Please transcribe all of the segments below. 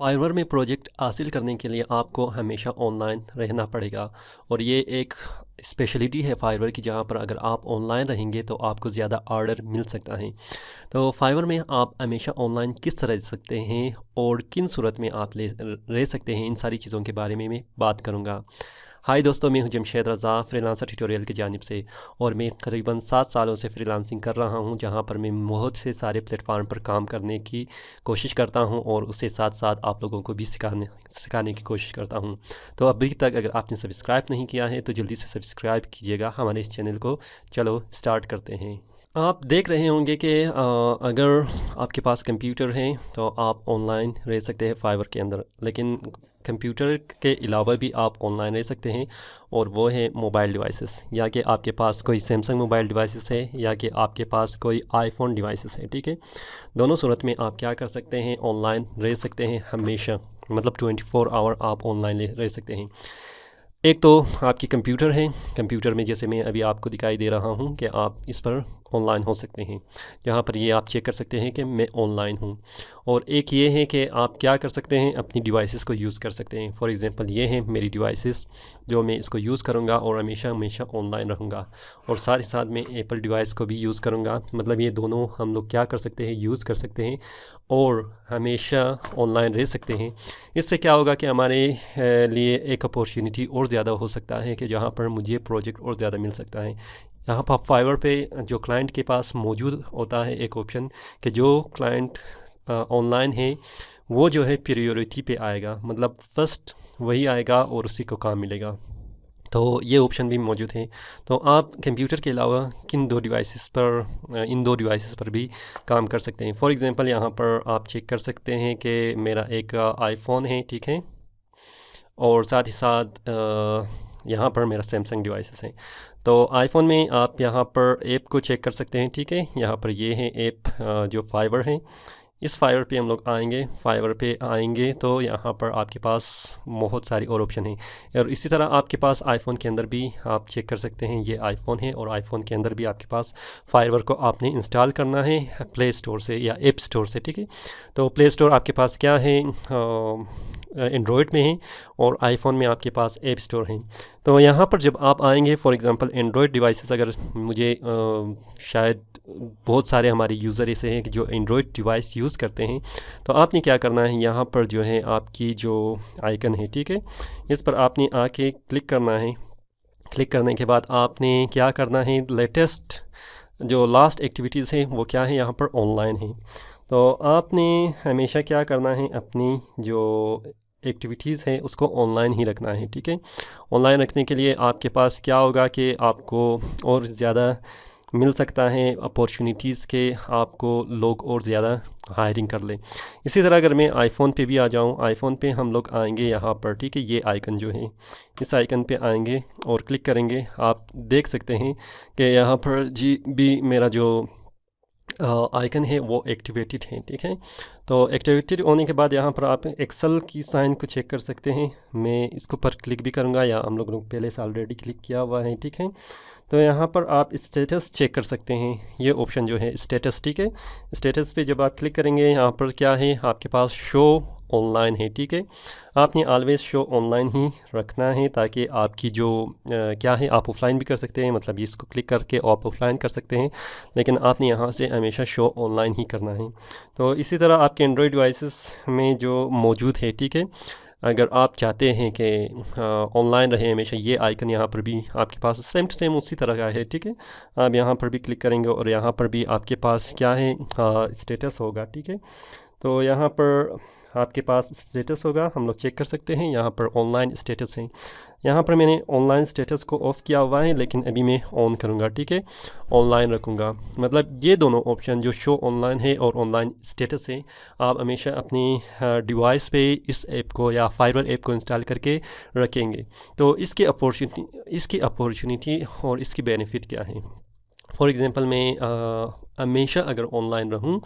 Fibre में project हासिल करने के लिए आपको हमेशा ऑनलाइन रहना पड़ेगा और ये एक स्पेशलिटी है फाइवर की, जहाँ पर अगर आप ऑनलाइन रहेंगे तो आपको ज़्यादा ऑर्डर मिल सकता है। तो फाइवर में आप हमेशा ऑनलाइन किस तरह रह सकते हैं और किन सूरत में आप रह सकते हैं, इन सारी चीज़ों के बारे में मैं बात करूँगा। हाय दोस्तों, मैं हूं जमशेद रज़ा फ्रीलांसर ट्यूटोरियल की जानिब से, और मैं करीबन 7 सालों से फ्रीलांसिंग कर रहा हूं, जहां पर मैं बहुत से सारे प्लेटफार्म पर काम करने की कोशिश करता हूं और उससे साथ साथ आप लोगों को भी सिखाने की कोशिश करता हूं। तो अभी तक अगर आपने सब्सक्राइब नहीं किया है तो जल्दी से सब्सक्राइब कीजिएगा हमारे इस चैनल को। चलो स्टार्ट करते हैं। आप देख रहे होंगे कि अगर आपके पास कंप्यूटर है तो आप ऑनलाइन रह सकते हैं फाइवर के अंदर, लेकिन कंप्यूटर के अलावा भी आप ऑनलाइन रह सकते हैं, और वो है मोबाइल डिवाइसेस, या कि आपके पास कोई सैमसंग मोबाइल डिवाइसेस है या कि आपके पास कोई आईफोन डिवाइसेस है। ठीक है, दोनों सूरत में आप क्या कर सकते हैं, ऑनलाइन रह सकते हैं हमेशा, मतलब 24 आवर आप ऑनलाइन रह सकते हैं। एक तो आपकी कंप्यूटर है, कंप्यूटर में जैसे मैं अभी आपको दिखाई दे रहा हूँ कि आप इस पर ऑनलाइन हो सकते हैं, जहाँ पर ये आप चेक कर सकते हैं कि मैं ऑनलाइन हूँ। और एक ये है कि आप क्या कर सकते हैं, अपनी डिवाइसेस को यूज़ कर सकते हैं। फॉर एग्जांपल ये हैं मेरी डिवाइसेस जो मैं इसको यूज़ करूँगा और हमेशा हमेशा ऑनलाइन रहूँगा, और साथ ही साथ मैं एप्पल डिवाइस को भी यूज़ करूँगा। मतलब ये दोनों हम लोग क्या कर सकते हैं, यूज़ कर सकते हैं और हमेशा ऑनलाइन रह सकते हैं। इससे क्या होगा कि हमारे लिए एक अपॉर्चुनिटी और ज़्यादा हो सकता है कि जहाँ पर मुझे प्रोजेक्ट और ज़्यादा मिल सकता है। यहाँ पर फाइवर पे जो क्लाइंट के पास मौजूद होता है एक ऑप्शन कि जो क्लाइंट ऑनलाइन है वो जो है प्रायोरिटी पे आएगा, मतलब फर्स्ट वही आएगा और उसी को काम मिलेगा। तो ये ऑप्शन भी मौजूद है। तो आप कंप्यूटर के अलावा इन दो डिवाइसेस पर भी काम कर सकते हैं। फॉर एग्जांपल यहाँ पर आप चेक कर सकते हैं कि मेरा एक आईफोन है, ठीक है, और साथ ही साथ यहाँ पर मेरा सैमसंग डिवाइसेस हैं। तो आईफोन में आप यहाँ पर ऐप को चेक कर सकते हैं, ठीक है। यहाँ पर ये है ऐप जो फाइवर है। इस फाइवर पे हम लोग आएंगे, फाइवर पे आएंगे तो यहाँ पर आपके पास बहुत सारी और ऑप्शन हैं, और इसी तरह आपके पास आईफोन के अंदर भी आप चेक कर सकते हैं। ये आईफोन है और आईफोन के अंदर भी आपके पास फाइवर को आपने इंस्टॉल करना है प्ले स्टोर से या ऐप स्टोर से, ठीक है। तो प्ले स्टोर आपके पास क्या है, एंड्रॉयड में है, और आईफोन में आपके पास ऐप स्टोर है। तो यहाँ पर जब आप आएंगे, फॉर एग्जांपल एंड्रॉयड डिवाइसेस, अगर मुझे शायद बहुत सारे हमारे यूज़र ऐसे हैं कि जो एंड्रॉयड डिवाइस यूज़ करते हैं, तो आपने क्या करना है, यहाँ पर जो है आपकी जो आइकन है, ठीक है, इस पर आपने आके क्लिक करना है। क्लिक करने के बाद आपने क्या करना है, लेटेस्ट जो लास्ट एक्टिविटीज़ हैं वो क्या है, यहाँ पर ऑनलाइन है। तो आपने हमेशा क्या करना है, अपनी जो एक्टिविटीज़ है उसको ऑनलाइन ही रखना है, ठीक है। ऑनलाइन रखने के लिए आपके पास क्या होगा कि आपको और ज़्यादा मिल सकता है अपॉर्चुनिटीज़ के, आपको लोग और ज़्यादा हायरिंग कर लें। इसी तरह अगर मैं आईफोन पे भी आ जाऊँ, आईफोन पे हम लोग आएंगे यहाँ पर, ठीक है, ये आइकन जो है, इस आइकन पे आएंगे और क्लिक करेंगे। आप देख सकते हैं कि यहाँ पर जी भी मेरा जो आइकन है वो एक्टिवेटेड है, ठीक है। तो एक्टिवेटेड होने के बाद यहाँ पर आप एक्सेल की साइन को चेक कर सकते हैं। मैं इसके ऊपर क्लिक भी करूँगा, या हम लोगों ने पहले से ऑलरेडी क्लिक किया हुआ है, ठीक है। तो यहाँ पर आप स्टेटस चेक कर सकते हैं, ये ऑप्शन जो है स्टेटस, ठीक है। स्टेटस पे जब आप क्लिक करेंगे, यहाँ पर क्या है, आपके पास शो ऑनलाइन है, ठीक है। आपने ऑलवेज़ शो ऑनलाइन ही रखना है, ताकि आपकी जो क्या है, आप ऑफलाइन भी कर सकते हैं, मतलब इसको क्लिक करके आप ऑफलाइन कर सकते हैं, लेकिन आपने यहाँ से हमेशा शो ऑनलाइन ही करना है। तो इसी तरह आपके एंड्रॉयड डिवाइसेस में जो मौजूद है, ठीक है, अगर आप चाहते हैं कि ऑनलाइन रहे हमेशा, ये आइकन यहाँ पर भी आपके पास सेम टू सेम उसी तरह का है, ठीक है। आप यहाँ पर भी क्लिक करेंगे और यहाँ पर भी आपके पास क्या है, स्टेटस होगा, ठीक है। तो यहाँ पर आपके पास स्टेटस होगा, हम लोग चेक कर सकते हैं। यहाँ पर ऑनलाइन स्टेटस हैं, यहाँ पर मैंने ऑनलाइन स्टेटस को ऑफ़ किया हुआ है, लेकिन अभी मैं ऑन करूँगा, ठीक है, ऑनलाइन रखूँगा। मतलब ये दोनों ऑप्शन जो शो ऑनलाइन है और ऑनलाइन स्टेटस है, आप हमेशा अपनी डिवाइस पे इस ऐप को या फाइवर ऐप को इंस्टॉल करके रखेंगे। तो इसकी अपॉर्चुनिटी और इसकी बेनिफिट क्या है। फॉर एग्ज़ाम्पल मैं हमेशा अगर ऑनलाइन रहूं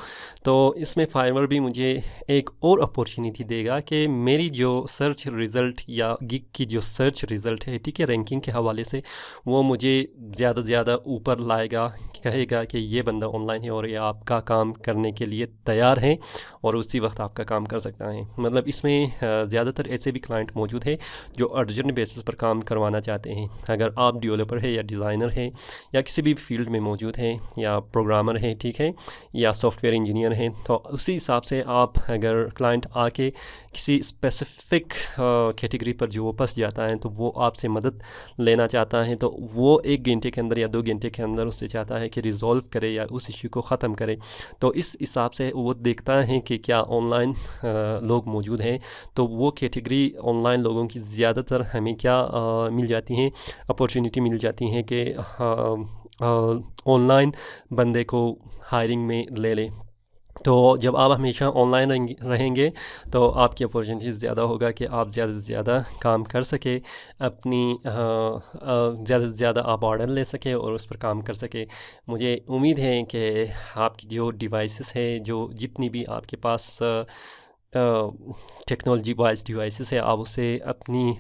तो इसमें फाइवर भी मुझे एक और अपॉर्चुनिटी देगा कि मेरी जो सर्च रिज़ल्ट या गिग की जो सर्च रिज़ल्ट है, ठीक है, रैंकिंग के हवाले से वो मुझे ज़्यादा से ज़्यादा ऊपर लाएगा, कहेगा कि ये बंदा ऑनलाइन है और ये आपका काम करने के लिए तैयार है और उसी वक्त आपका काम कर सकता है। मतलब इसमें ज़्यादातर ऐसे भी क्लाइंट मौजूद है जो अर्जेंट बेसिस पर काम करवाना चाहते हैं। अगर आप डेवलपर है या डिज़ाइनर है या किसी भी फील्ड में मौजूद है या प्रोग्रामर है, ठीक है, या सॉफ्टवेयर इंजीनियर हैं, तो उसी हिसाब से आप अगर क्लाइंट आके किसी स्पेसिफिक कैटेगरी पर जो वो फंस जाता है तो वो आपसे मदद लेना चाहता है, तो वो 1 घंटे के अंदर या 2 घंटे के अंदर उससे चाहता है कि रिज़ॉल्व करे या उस इश्यू को ख़त्म करे। तो इस हिसाब से वो देखता है कि क्या ऑनलाइन लोग मौजूद हैं, तो वो कैटेगरी ऑनलाइन लोगों की ज़्यादातर हमें क्या मिल जाती हैं, अपॉर्चुनिटी मिल जाती हैं कि ऑनलाइन बंदे को हायरिंग में ले लें। तो जब आप हमेशा ऑनलाइन रहेंगे तो आपकी अपॉर्चुनिटीज़ ज़्यादा होगा कि आप ज़्यादा से ज़्यादा काम कर सके, अपनी ज़्यादा से ज़्यादा आप ऑर्डर ले सके और उस पर काम कर सके। मुझे उम्मीद है कि आपकी जो डिवाइसेस है, जो जितनी भी आपके पास टेक्नोलॉजी वाइज डिवाइसेस है, आप उसे अपनी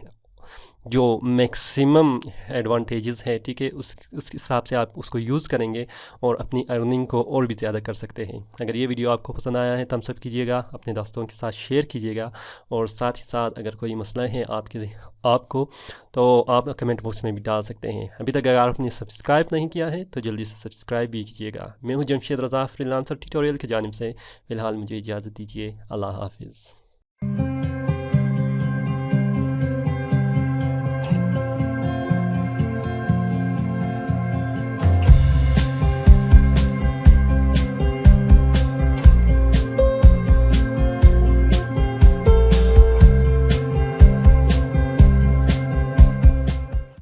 जो मैक्सिमम एडवांटेजेस है, ठीक है, उस हिसाब से आप उसको यूज़ करेंगे और अपनी अर्निंग को और भी ज़्यादा कर सकते हैं। अगर ये वीडियो आपको पसंद आया है, थम्स अप कीजिएगा, अपने दोस्तों के साथ शेयर कीजिएगा और साथ ही साथ अगर कोई मसला है आपको तो आप कमेंट बॉक्स में भी डाल सकते हैं। अभी तक अगर आपने सब्सक्राइब नहीं किया है तो जल्दी से सब्सक्राइब भी कीजिएगा। मैं हूँ जमशेद रज़ा, फ्रीलांसर ट्यूटोरियल की जानिब से। फ़िलहाल मुझे इजाज़त दीजिए। अल्लाह हाफिज़।